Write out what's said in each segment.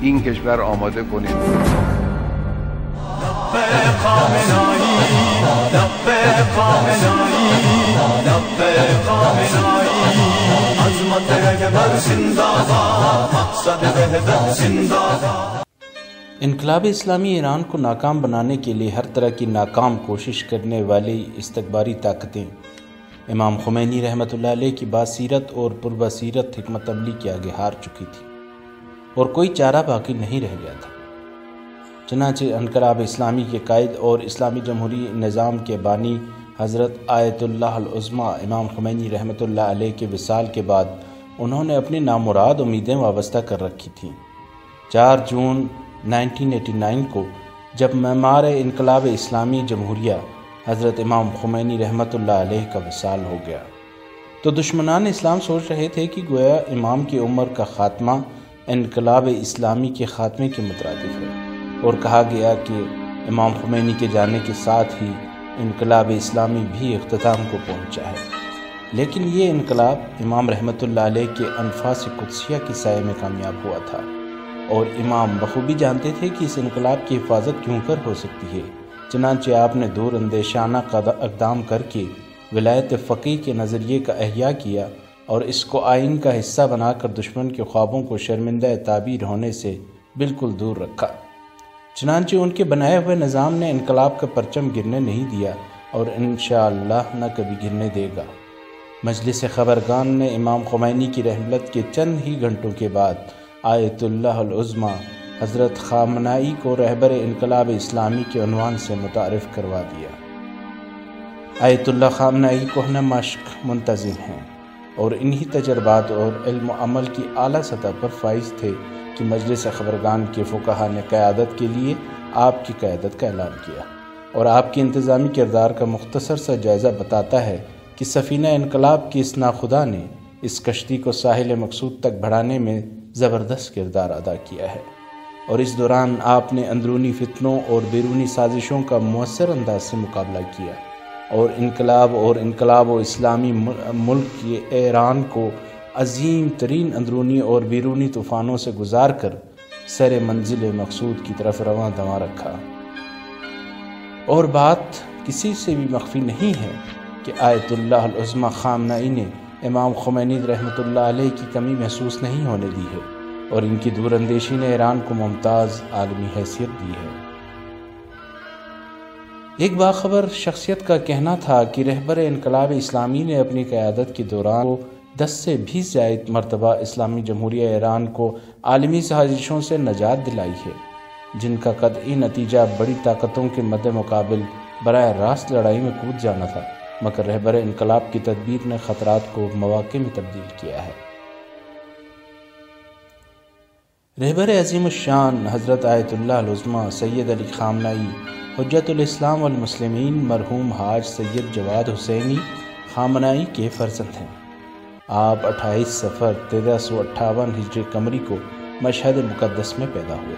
N کشور آماده کنید. انقلاب اسلامی ایران کو ناکام بنانے کے لیے ہر طرح کی ناکام کوشش کرنے والی استکباری طاقتیں امام خمینی رحمۃ اللہ علیہ کی باسیرت اور پربصیرت حکمت عملی کے آگے ہار چکی تھی اور کوئی چارہ باقی نہیں رہ گیا تھا۔ چنانچہ انقلاب اسلامی کے قائد اور اسلامی جمہوری نظام کے بانی حضرت آیت اللہ العظمیٰ امام خمینی رحمۃ اللہ علیہ کے وصال کے بعد انہوں نے اپنی نامراد امیدیں وابستہ کر رکھی تھیں۔ 4 جون 1989 کو جب معمار انقلاب اسلامی جمہوریہ حضرت امام خمینی رحمۃ اللہ علیہ کا وصال ہو گیا تو دشمنان اسلام سوچ رہے تھے کہ گویا امام کی عمر کا خاتمہ انقلاب اسلامی کے خاتمے کے مترادف ہے، اور کہا گیا کہ امام خمینی کے جانے کے ساتھ ہی انقلاب اسلامی بھی اختتام کو پہنچا ہے۔ لیکن یہ انقلاب امام رحمۃ اللہ علیہ کے انفاس قدسیہ کی سائے میں کامیاب ہوا تھا، اور امام بخوبی جانتے تھے کہ اس انقلاب کی حفاظت کیوں کر ہو سکتی ہے۔ چنانچہ آپ نے دور اندیشانہ اقدام کر کے ولایت فقیہ کے نظریے کا احیاء کیا اور اس کو آئین کا حصہ بنا کر دشمن کے خوابوں کو شرمندہ تعبیر ہونے سے بالکل دور رکھا۔ چنانچہ ان کے بنائے ہوئے نظام نے انقلاب کا پرچم گرنے نہیں دیا اور انشاءاللہ نہ کبھی گرنے دے گا۔ مجلس خبرگان نے امام خمینی کی رحلت کے چند ہی گھنٹوں کے بعد آیت اللہ العظمیٰ حضرت خامنائی کو رہبر انقلاب اسلامی کے عنوان سے متعارف کروا دیا۔ آیت اللہ خامنائی کوہنہ مشق منتظم ہیں اور انہی تجربات اور علم و عمل کی اعلیٰ سطح پر فائز تھے کہ مجلس خبرگان کے فقہا نے قیادت کے لیے آپ کی قیادت کا اعلان کیا، اور آپ کی انتظامی کردار کا مختصر سا جائزہ بتاتا ہے کہ سفینہ انقلاب کی اس ناخدا نے اس کشتی کو ساحل مقصود تک بڑھانے میں زبردست کردار ادا کیا ہے، اور اس دوران آپ نے اندرونی فتنوں اور بیرونی سازشوں کا مؤثر انداز سے مقابلہ کیا، اور انقلاب و اسلامی ملک کے ایران کو عظیم ترین اندرونی اور بیرونی طوفانوں سے گزار کر سر منزل مقصود کی طرف رواں دواں رکھا۔ اور بات کسی سے بھی مخفی نہیں ہے کہ آیت اللہ العظمیٰ خامنائی نے امام خمینی رحمۃ اللہ علیہ کی کمی محسوس نہیں ہونے دی ہے، اور ان کی دور اندیشی نے ایران کو ممتاز عالمی حیثیت دی ہے۔ ایک باخبر شخصیت کا کہنا تھا کہ رہبر انقلاب اسلامی نے اپنی قیادت کے دوران 10 سے بھی زائد مرتبہ اسلامی جمہوریہ ایران کو عالمی سازشوں سے نجات دلائی ہے، جن کا قطعی نتیجہ بڑی طاقتوں کے مد مقابل براہ راست لڑائی میں کود جانا تھا، مگر رہبر انقلاب کی تدبیر نے خطرات کو مواقع میں تبدیل کیا ہے۔ رہبر عظیم الشان حضرت آیت اللہ العظمیٰ سید علی خامنائی حجت الاسلام والمسلمین مرحوم حاج سید جواد حسینی خامنائی کے فرزند ہیں۔ آپ 28 صفر 1358 ہجری قمری کو مشہد مقدس میں پیدا ہوئے۔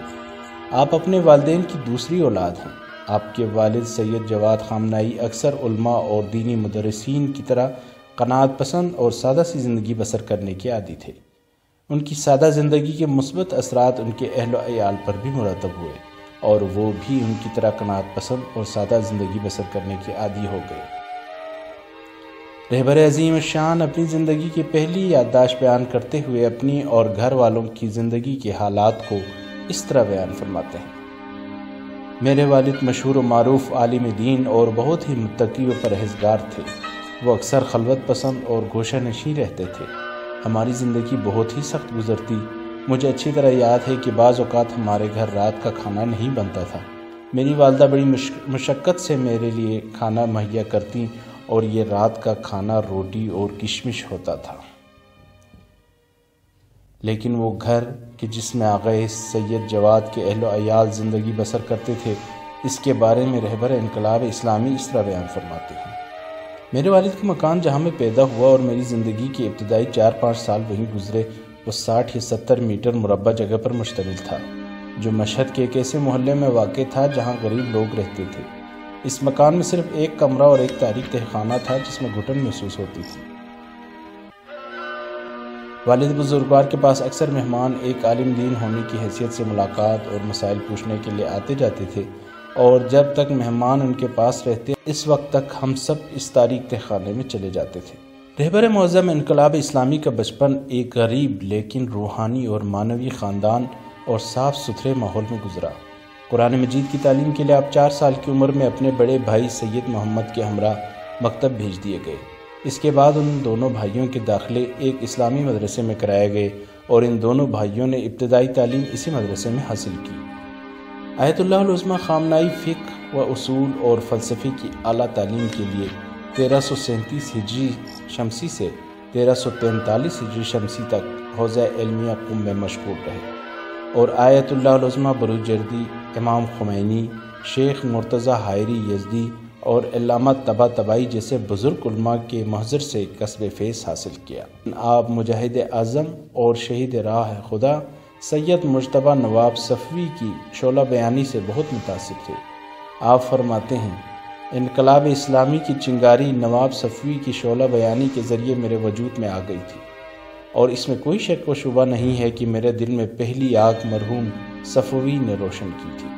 آپ اپنے والدین کی دوسری اولاد ہیں۔ آپ کے والد سید جواد خامنائی اکثر علماء اور دینی مدرسین کی طرح قناعت پسند اور سادہ سی زندگی بسر کرنے کے عادی تھے۔ ان کی سادہ زندگی کے مثبت اثرات ان کے اہل و عیال پر بھی مرتب ہوئے، اور وہ بھی ان کی طرح قناعت پسند اور سادہ زندگی بسر کرنے کے عادی ہو گئے۔ رہبر عظیم الشان اپنی زندگی کی پہلی یادداشت بیان کرتے ہوئے اپنی اور گھر والوں کی زندگی کے حالات کو اس طرح بیان فرماتے ہیں: میرے والد مشہور و معروف عالم دین اور بہت ہی متقی و پرہیزگار تھے۔ وہ اکثر خلوت پسند اور گوشہ نشین رہتے تھے۔ ہماری زندگی بہت ہی سخت گزرتی۔ مجھے اچھی طرح یاد ہے کہ بعض اوقات ہمارے گھر رات کا کھانا نہیں بنتا تھا۔ میری والدہ بڑی مشقت سے میرے لیے کھانا مہیا کرتیں، اور یہ رات کا کھانا روٹی اور کشمش ہوتا تھا۔ لیکن وہ گھر کہ جس میں آغا سید جواد کے اہل و عیال زندگی بسر کرتے تھے، اس کے بارے میں رہبر انقلاب اسلامی اس طرح بیان فرماتے ہیں: میرے والد کا مکان جہاں میں پیدا ہوا اور میری زندگی کے ابتدائی 4-5 سال وہیں گزرے، وہ 60 یا 70 میٹر مربع جگہ پر مشتمل تھا، جو مشہد کے ایک ایسے محلے میں واقع تھا جہاں غریب لوگ رہتے تھے۔ اس مکان میں صرف ایک کمرہ اور ایک تاریک تہخانہ تھا جس میں گھٹن محسوس ہوتی تھی۔ والد بزرگوار کے پاس اکثر مہمان ایک عالم دین ہونے کی حیثیت سے ملاقات اور مسائل پوچھنے کے لیے آتے جاتے تھے، اور جب تک مہمان ان کے پاس رہتے اس وقت تک ہم سب اس تاریک خانے میں چلے جاتے تھے۔ رہبر معظم انقلاب اسلامی کا بچپن ایک غریب لیکن روحانی اور معنوی خاندان اور صاف ستھرے ماحول میں گزرا۔ قرآن مجید کی تعلیم کے لیے آپ 4 سال کی عمر میں اپنے بڑے بھائی سید محمد کے ہمراہ مکتب بھیج دیے گئے۔ اس کے بعد ان دونوں بھائیوں کے داخلے ایک اسلامی مدرسے میں کرائے گئے اور ان دونوں بھائیوں نے ابتدائی تعلیم اسی مدرسے میں حاصل کی۔ آیت اللہ العظمیٰ خامنائی فقہ و اصول اور فلسفے کی اعلیٰ تعلیم کے لیے 1337 ہجری شمسی سے 1343 ہجری شمسی تک حوزہ علمیہ قم میں مشغول رہے، اور آیت اللہ العظمیٰ بروجردی، امام خمینی، شیخ مرتضیٰ حائری یزدی اور علامہ طباطبائی جیسے بزرگ علماء کے محضر سے کسب فیض حاصل کیا۔ آپ مجاہد اعظم اور شہید راہ خدا سید مجتبیٰ نواب صفوی کی شعلہ بیانی سے بہت متاثر تھے۔ آپ فرماتے ہیں، انقلاب اسلامی کی چنگاری نواب صفوی کی شعلہ بیانی کے ذریعے میرے وجود میں آ گئی تھی، اور اس میں کوئی شک و شبہ نہیں ہے کہ میرے دل میں پہلی آگ مرحوم صفوی نے روشن کی تھی۔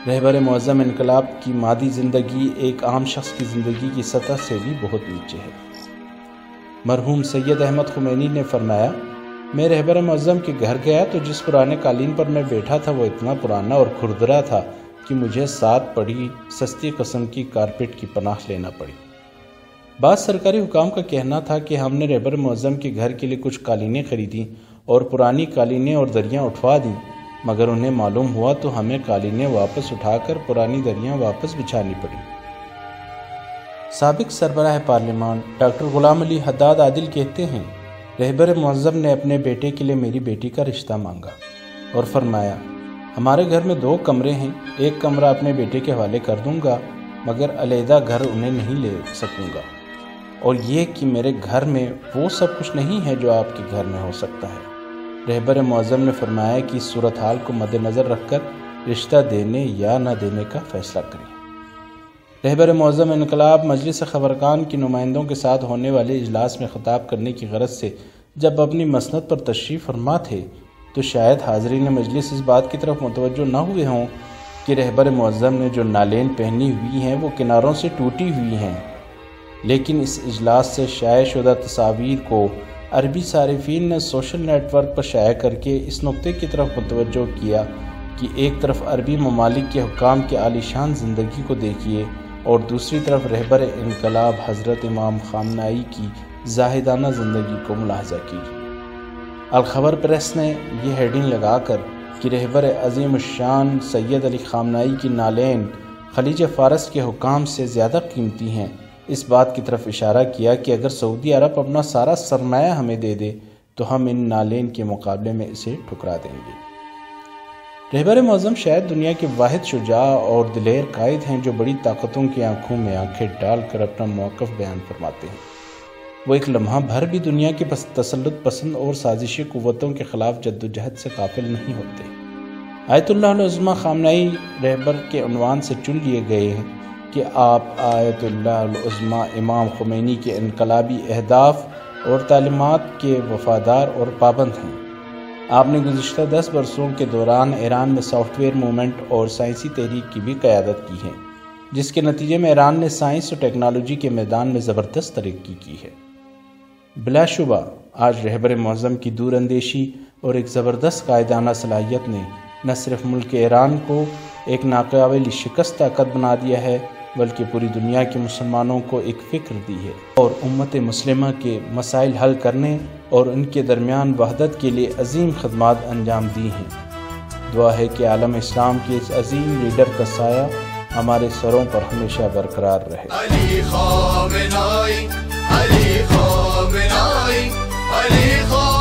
رہبر معظم انقلاب کی مادی زندگی ایک عام شخص کی زندگی کی سطح سے بھی بہت نیچے ہے۔ مرحوم سید احمد خمینی نے فرمایا، میں رہبر معظم کے گھر گیا تو جس پرانے قالین پر میں بیٹھا تھا وہ اتنا پرانا اور کھردرا تھا کہ مجھے 7 پڑی سستی قسم کی کارپیٹ کی پناہ لینا پڑی۔ بعض سرکاری حکام کا کہنا تھا کہ ہم نے رہبر معظم کے گھر کے لیے کچھ قالینیں خریدیں اور پرانی قالینیں اور دریاں اٹھوا دیں، مگر انہیں معلوم ہوا تو ہمیں قالینیں واپس اٹھا کر پرانی دریاں واپس بچھانی پڑی۔ سابق سربراہ پارلیمان ڈاکٹر غلام علی حداد عادل کہتے ہیں، رہبر معظم نے اپنے بیٹے کے لیے میری بیٹی کا رشتہ مانگا اور فرمایا، ہمارے گھر میں 2 کمرے ہیں، ایک کمرہ اپنے بیٹے کے حوالے کر دوں گا، مگر علیحدہ گھر انہیں نہیں لے سکوں گا، اور یہ کہ میرے گھر میں وہ سب کچھ نہیں ہے جو آپ کے گھر میں ہو سکتا ہے۔ رہبر معظم نے فرمایا کہ اس صورتحال کو مد نظر رکھ کر رشتہ دینے یا نہ دینے کا فیصلہ کریں۔ رہبر معظم انقلاب مجلس خبرگان کے نمائندوں کے ساتھ ہونے والے اجلاس میں خطاب کرنے کی غرض سے جب اپنی مسند پر تشریف فرما تھے تو شاید حاضرین مجلس اس بات کی طرف متوجہ نہ ہوئے ہوں کہ رہبر معظم نے جو نالین پہنی ہوئی ہیں وہ کناروں سے ٹوٹی ہوئی ہیں، لیکن اس اجلاس سے شائع شدہ تصاویر کو عربی صارفین نے سوشل نیٹ ورک پر شائع کر کے اس نقطے کی طرف متوجہ کیا کہ ایک طرف عربی ممالک کے حکام کی عالیشان زندگی کو دیکھیے اور دوسری طرف رہبر انقلاب حضرت امام خامنائی کی زاہدانہ زندگی کو ملاحظہ کیجیے۔ الخبر پریس نے یہ ہیڈنگ لگا کر کہ رہبر عظیم الشان سید علی خامنائی کی نالین خلیج فارس کے حکام سے زیادہ قیمتی ہیں، اس بات کی طرف اشارہ کیا کہ اگر سعودی عرب اپنا سارا سرمایہ ہمیں دے دے تو ہم ان نالین کے مقابلے میں اسے ٹھکرا دیں گے۔ رہبر معظم شاید دنیا کے واحد شجاع اور دلیر قائد ہیں جو بڑی طاقتوں کی آنکھوں میں آنکھیں ڈال کر اپنا موقف بیان فرماتے ہیں۔ وہ ایک لمحہ بھر بھی دنیا کی تسلط پسند اور سازشی قوتوں کے خلاف جدوجہد سے غافل نہیں ہوتے۔ آیت اللہ العظمیٰ خامنائی رہبر کے عنوان سے چن لیے گئے ہیں کہ آپ آیت اللہ العظمیٰ امام خمینی کے انقلابی اہداف اور تعلیمات کے وفادار اور پابند ہیں۔ آپ نے گزشتہ 10 برسوں کے دوران ایران میں سافٹ ویئر موومنٹ اور سائنسی تحریک کی بھی قیادت کی ہے، جس کے نتیجے میں ایران نے سائنس اور ٹیکنالوجی کے میدان میں زبردست ترقی کی ہے۔ بلا شبہ آج رہبر معظم کی دور اندیشی اور ایک زبردست قائدانہ صلاحیت نے نہ صرف ملک ایران کو ایک ناقابل شکست طاقت بنا دیا ہے بلکہ پوری دنیا کے مسلمانوں کو ایک فکر دی ہے اور امت مسلمہ کے مسائل حل کرنے اور ان کے درمیان وحدت کے لیے عظیم خدمات انجام دی ہیں۔ دعا ہے کہ عالم اسلام کے اس عظیم لیڈر کا سایہ ہمارے سروں پر ہمیشہ برقرار رہے۔ علی خامنائی، علی خامنائی، علی خامنائی۔